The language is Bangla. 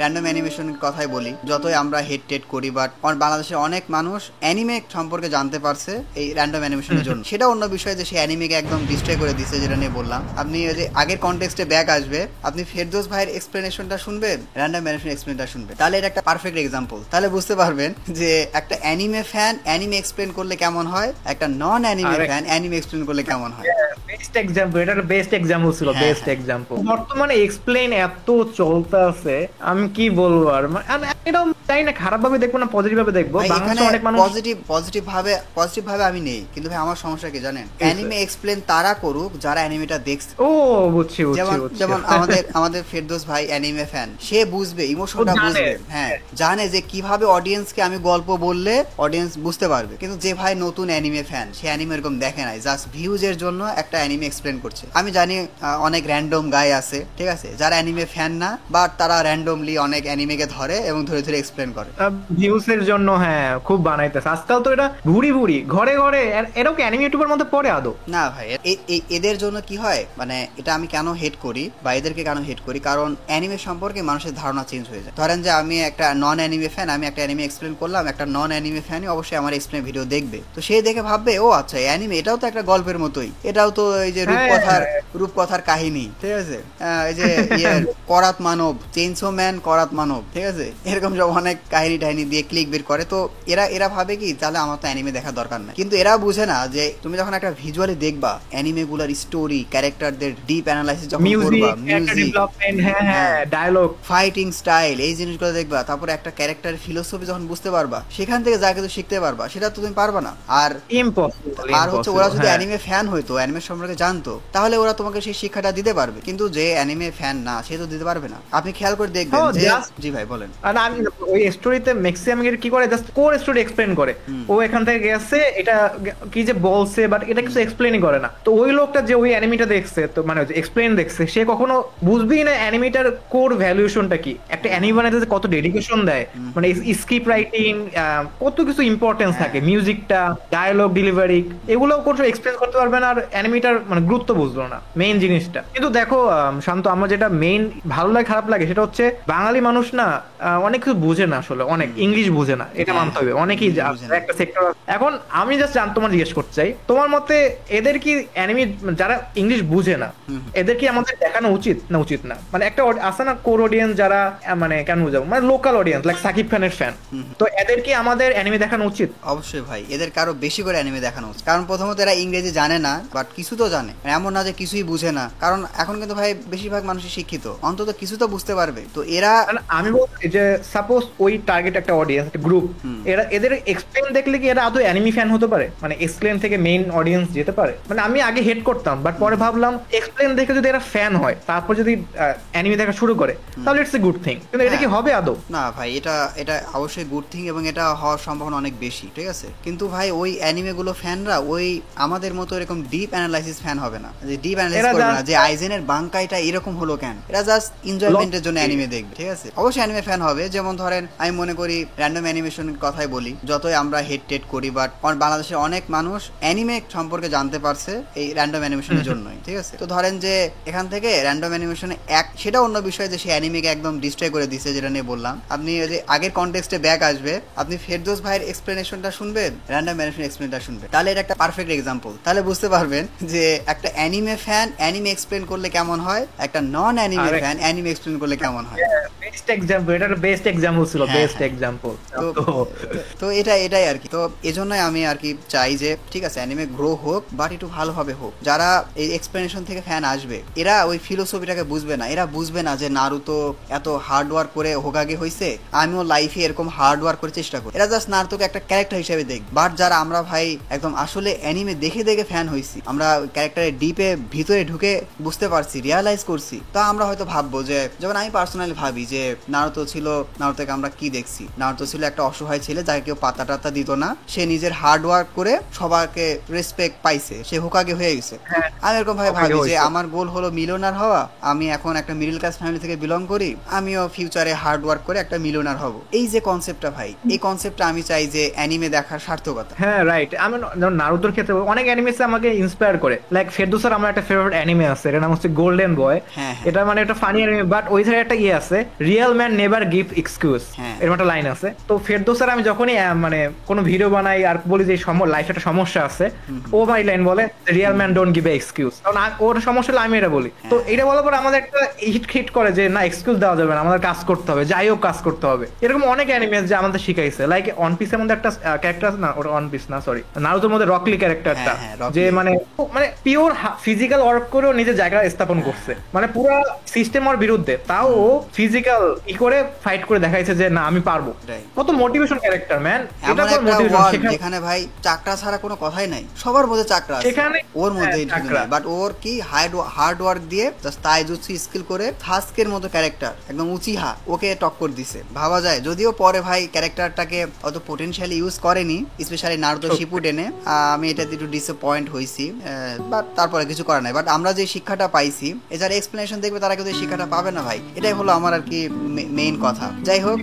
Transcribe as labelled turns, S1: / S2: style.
S1: র্যান্ডম অ্যানিমেশনের কথাই বলি, যতই আমরা হেড টেড করি, বাট বাংলাদেশের অনেক মানুষ অ্যানিমে সম্পর্কে জানতে পারছে এই র্যান্ডম অ্যানিমেশনের জন্য। সেটা অন্য বিষয় যে সেই অ্যানিমেকে একদম ডিস্ট্রয় করে দিচ্ছে, যেটা নিয়ে বললাম। আপনি ওই যে আগের কনটেক্সটে ব্যাক আসবে, আপনি ফেরদৌস ভাইয়ের এক্সপ্লেনেশনটা শুনবেন, র্যান্ডম অ্যানিমেশন এক্সপ্লেনটা শুনবেন, তাহলে এটা একটা পারফেক্ট এক্সাম্পল। তাহলে বুঝতে পারবেন যে একটা অ্যানিমে ফ্যান অ্যানিমে এক্সপ্লেন করলে কেমন হয়, একটা নন অ্যানিমে ফ্যান অ্যানিমে এক্সপ্লেন করলে কেমন হয়।
S2: বেস্ট এক্সাম্পল, এটা বেস্ট এক্সাম্পল ছিল, বেস্ট এক্সাম্পল। বর্তমানে এক্সপ্লেইন এত চলতে আছে, আমি কি বলবো আর, এটা তাই না, খারাপ ভাবে দেখবো না পজিটিভ ভাবে দেখবো।
S1: এখানে
S2: অনেক মানুষ
S1: পজিটিভ ভাবে আমি নেই, কিন্তু ভাই আমার সমস্যা কি জানেন, অ্যানিমে এক্সপ্লেন তারা করুক যারা অ্যানিমেটা দেখছে।
S2: ও বুঝছি,
S1: যেমন আমাদের ফেরদৌস ভাই অ্যানিমে ফ্যান, সে বুঝবে, ইমোশনটা বুঝবে, হ্যাঁ জানে যে কিভাবে অডিয়েন্সকে আমি গল্প বললে অডিয়েন্স বুঝতে পারবে। কিন্তু যে ভাই নতুন অ্যানিমে ফ্যান, সে অ্যানিমে এরকম দেখে নাই, জাস্ট ভিউজ এর জন্য একটা অ্যানিমে এক্সপ্লেন করছে। আমি জানি অনেক র্যান্ডম গাই আছে, ঠিক আছে, যারা অ্যানিমে ফ্যান না, বাট তারা র্যান্ডমলি অনেক অ্যানিমেকে ধরে এবং ধরে ধরে এক্সপ্লেন করে
S2: ভিউজ এর জন্য। হ্যাঁ, খুব বানাইতেছে আজকাল তো, এটা ভুড়ি ভুড়ি ঘরে ঘরে। এরাও কি অ্যানিমে ইউটিউবের মধ্যে পড়ে আদৌ?
S1: না ভাই, এদের জন্য কি হয়, মানে এটা আমি কেন হেট করি বা এদেরকে কেন হেট করি, কারণ অ্যানিমে সম্পর্কে মানুষের ধারণা চেঞ্জ হয়ে যায়। ধরেন যে আমি একটা নন অ্যানিমে ফ্যান, আমি একটা অ্যানিমে এক্সপ্লেন করলাম, একটা নন অ্যানিমে ফ্যানই অবশ্যই আমার এক্সপ্লেন ভিডিও দেখবে, তো সে দেখে ভাববে ও আচ্ছা অ্যানিমে এটাও তো একটা গল্পের মতোই, এটাও তো এই যে রূপকথার কাহিনী, ঠিক আছে, এই যে করাত মানব, চেইনসো ম্যান করাত মানব, ঠিক আছে, এরকম সব অনেক কাহিনী টাহিনী দিয়ে ক্লিক বের করে। তো এরা ভাবে কি তাহলে আমার তো অ্যানিমে দেখার দরকার নাই। কিন্তু এরা বুঝে না যে তুমি যখন একটা ভিজুয়ালি দেখবা অ্যানিমে গুলার স্টোরি, ক্যারেক্টারদের ডিপ অ্যানালাইসিস যখন করবা, মিউজিক,
S2: ডায়লগ,
S1: ফাইটিং স্টাইল, এই জিনিসগুলো দেখবা, তারপরে একটা ক্যারেক্টারের ফিলোসফি যখন বুঝতে পারবা, সেখান থেকে যা কিছু শিখতে পারবা, সেটা তো তুমি পারবা না। আর হচ্ছে ওরা যদি অ্যানিমে ফ্যান হইতো, অ্যানিমে সম্পর্কে জানতো, তাহলে ওরা তোমাকে সেই শিক্ষাটা দিতে পারবে। কিন্তু যে অ্যানিমে ফ্যান না, সে তো দিতে পারবে না। আপনি খেয়াল করে দেখবেন যে, জি ভাই বলেন।
S2: আমি ওই স্টোরিতে ম্যাক্সিমাম কি করে, জাস্ট কোর স্টোরি এক্সপ্লেন করে। ও এখান থেকে গেছে, এটা কি যে বলছে, বাট এটা কিছু এক্সপ্লেনই করে না। তো ওই লোকটা যে ওই অ্যানিমেটা দেখছে, তো মানে এক্সপ্লেন দেখছে, সে কখনো বুঝবেই না অ্যানিমেটার কোর ভ্যালুয়েশনটা কি। একটা অ্যানিমে বানাতে কত ডেডিকেশন দেয়, মানে স্ক্রিপ্ট রাইটিং, কত কিছু ইম্পর্টেন্স থাকে, মিউজিকটা, ডায়লগ ডেলিভারি, এগুলো কোনো এক্সপ্লেন করতে পারবে না। আর অ্যানিমেটার মানে গুরুত্ব বুঝলো না মেইন জিনিসটা। কিন্তু দেখো শান্ত, আমার যেটা মেইন ভালো লাগে খারাপ লাগে, সেটা হচ্ছে বাঙালি মানুষ না অনেক কিছু বুঝে না আসলে, অনেক ইংলিশ বুঝে না, এটা মানতে হবে। অনেকেই একটা সেক্টর। এখন আমি জাস্ট তোমার জিজ্ঞেস করতে চাই, তোমার মতে এদের কি অ্যানিমে, যারা ইংলিশ বুঝে না, এদের কি আমাদের দেখানো উচিত না উচিত না? মানে একটা আছে না কোর অডিয়েন্স, যারা মানে কেন বুঝাবো, মানে লোকাল অডিয়েন্স, লাইক সাকিব খানের ফ্যান, তো এদের কি আমাদের অ্যানিমে দেখানো উচিত?
S1: অবশ্যই ভাই, এদের কারো বেশি করে অ্যানিমে দেখানো উচিত। কারণ প্রথমত এরা ইংরেজি জানে না, বাট কিছু তো জানে, এমন না যে কিছুই বুঝে না। কারণ এখন কিন্তু ভাই বেশিরভাগ মানুষই শিক্ষিত, অন্তত কিছু তো বুঝতে পারবে। তো এরা,
S2: আমি বলছি যে সাপোজ ওই টার্গেট একটা অডিয়েন্স, একটা গ্রুপ, এরা এদের এক্সপ্লেন দেখলে কি এরা আদৌ অ্যানিমে ফ্যান হতে পারে? মানে এক্সপ্লেন থেকে মেইন অডিয়েন্স যেতে পারে? মানে আমি আগে হেড করতাম, বাট পরে ভাবলাম এক্সপ্লেন দেখে যদি এরা ফ্যান হয়, তারপর যদি অ্যানিমে দেখা শুরু করে, তাহলে ইটস এ গুড থিং। কিন্তু এটা কি হবে আদৌ?
S1: না ভাই, এটা অবশ্যই গুড থিং, এবং এটা হওয়ার সম্ভাবনা অনেক বেশি, ঠিক আছে। কিন্তু ভাই ওই অ্যানিমে গুলো ফ্যানরা ওই আমাদের মতো এরকম ডিপ অ্যানালাইসিস ফ্যান হবে না, যে ডিপ অ্যানালাইসিস করবে না যে আইজেনের বাঙ্কাইটা এরকম হলো কেন। এরা জাস্ট এনজয়মেন্টের জন্য অ্যানিমে দেখবে, ঠিক আছে। অবশ্যই অ্যানিমে ফ্যান হবে। যেমন ধরেন আমি মনে করি র্যান্ডম অ্যানিমেশনের কথাই বলি, যতই আমরা হেড টেড করি, বাট বাংলাদেশের অনেক মানুষ অ্যানিমে সম্পর্কে জানতে পারছে এই র্যান্ডম অ্যানিমেশনের জন্যই, ঠিক আছে। তো ধরেন যে এখান থেকে র্যান্ডম অ্যানিমেশনে সেটা অন্য বিষয় যে সে অ্যানিমেকে একদম ডিস্ট্রয় করে দিচ্ছে, যেটা নিয়ে বললাম। আপনি ওই যে আগের কনটেক্সটে ব্যাক আসবে, আপনি ফেরদৌস ভাইয়ের এক্সপ্লেনেশনটা শুনবেন, র্যান্ডম অ্যানিমেশন এক্সপ্লেনটা শুনবেন, তাহলে এটা একটা পারফেক্ট এক্সাম্পল। তাহলে বুঝতে পারবেন যে একটা অ্যানিমে ফ্যান অ্যানিমে এক্সপ্লেন করলে কেমন হয়, একটা নন অ্যানিমে ফ্যান অ্যানিমে এক্সপ্লেন করলে কেমন হয়।
S2: বেস্ট এক্সাম্পল, এটা বেস্ট এক্সাম্পল ছিল, বেস্ট এক্সাম্পল।
S1: তো এটাই আর কি। তো এজন্যই আমি আর কি চাই যে ঠিক আছে অ্যানিমে গ্রো হোক, বাট একটু ভালোভাবে হোক। যারা এই এক্সপ্লেনেশন থেকে ফ্যান আসবে, এরা ওই ফিলোসফিটাকে বুঝবে না। এরা বুঝবে না যে নারুতো এত হার্ড ওয়ার্ক করে হোকাগে হইছে, আমিও লাইফে এরকম হার্ড ওয়ার্ক করে চেষ্টা করি। এরা জাস্ট নারুতোকে একটা ক্যারেক্টার হিসেবে দেখ। বাট যারা আমরা ভাই একদম আসলে অ্যানিমে দেখে দেখে ফ্যান হইছি, আমরা ক্যারেক্টারের ডিপে ভিতরে ঢুকে বুঝতে পারছি, রিয়ালাইজ করছি, তা আমরা হয়তো ভাববো যে, যেমন আমি পার্সোনালি ভাবি যে নারুতোকে আমরা কি দেখছি, নারুতো ছিল একটা অসহায় ছেলে যাকে কেউ পাতা টাতা দিত না, সে নিজের হার্ড ওয়ার্ক করে সবাইকে রেসপেক্ট পাইছে, সে হোকাগে হয়ে গেছে। আমি এরকম ভাবে ভাবি যে আমার গোল হলো মিলিয়নার হওয়া, আমি এখন একটা মিডল ক্লাস ফ্যামিলি থেকে বিলং করি, আমিও ফিউচারে হার্ড ওয়ার্ক করে একটা মিলিয়নার হব। এই যে কনসেপ্টটা ভাই, এই কনসেপ্টটা আমি চাই যে অ্যানিমে দেখার সার্থকতা।
S2: হ্যাঁ রাইট। আমি নারুতোর ক্ষেত্রে অনেক অ্যানিমেস আমাকে ইন্সপায়ার করে, লাইক ফেরদৌসের আমার একটা ফেভারিট অ্যানিমে আছে, এর নাম হচ্ছে গোল্ডেন বয়। এটা মানে একটা ফানি অ্যানিমে, বাট ওই সাইডে একটা ইয়ে আছে, real man never give excuse,
S1: হ্যাঁ।
S2: এরকম একটা লাইন আছে। তো ফেরদৌসের আমি যখনই মানে কোনো ভিডিও বানাই আর বলি যে লাইফে একটা সমস্যা আছে, ও ভাই লাইন বলে real man don't give excuse, কারণ ওর সমস্যা হলে আমি এটা বলি। তো এটা বলার পর আমাদের একটা হিট করে যে না এক্সকিউজ দেওয়া যাবে না, আমাদের কাজ করতে হবে, যাই হোক কাজ করতে হবে। এরকম অনেক অ্যানিমে যে আমাদের শিখাইছে, লাইক ওয়ান পিসের মধ্যে একটা ক্যারেক্টার আছে না, ওটা ওয়ান পিস না সরি নারুতোর মধ্যে রকলি ক্যারেক্টারটা,
S1: হ্যাঁ, রকলি।
S2: যে মানে পিওর ফিজিক্যাল ওয়ার্ক করেও নিজের জায়গা স্থাপন করছে, মানে পুরো সিস্টেম ওর বিরুদ্ধে, তাও ও ফিজিক্যাল করে ফাইট করে দেখাইছে যে না আমি পারবো। কত মোটিভেশন ক্যারেক্টার ম্যান, এটা
S1: এমন
S2: তো
S1: একটা
S2: মোটিভেশন।
S1: ওয়ার্ল্ড যেখানে ভাই চাকরা ছাড়া কোনো কথাই নাই, সবার মধ্যে চাকরা আছে,
S2: সেখানে
S1: ওর মধ্যে
S2: চাকরা।
S1: বাট ওর কি হার্ড ওয়ার্ক দিয়ে জাস্ট তাইজুৎসু স্কিল করে থাস্কের মতো ক্যারেক্টার একদম উচিহা ওকে টক্কর দিছে, ভাবা যায়। যদিও পরে ভাই ক্যারেক্টারটাকে অত পোটেনশিয়ালি ইউজ করেনি, স্পেশালি নারুতো শিপুডেনে, আমি এটাতে একটু ডিসঅ্যাপয়েন্ট হইছি, বাট তারপরে কিছু করার নাই। বাট আমরা যে শিক্ষাটা পাইছি, এছাড়া এক্সপ্লেনেশন দেখবে তারা কিন্তু এই শিক্ষাটা পাবে না ভাই, এটাই হলো আমার আর কি মেইন কথা। যাই হোক,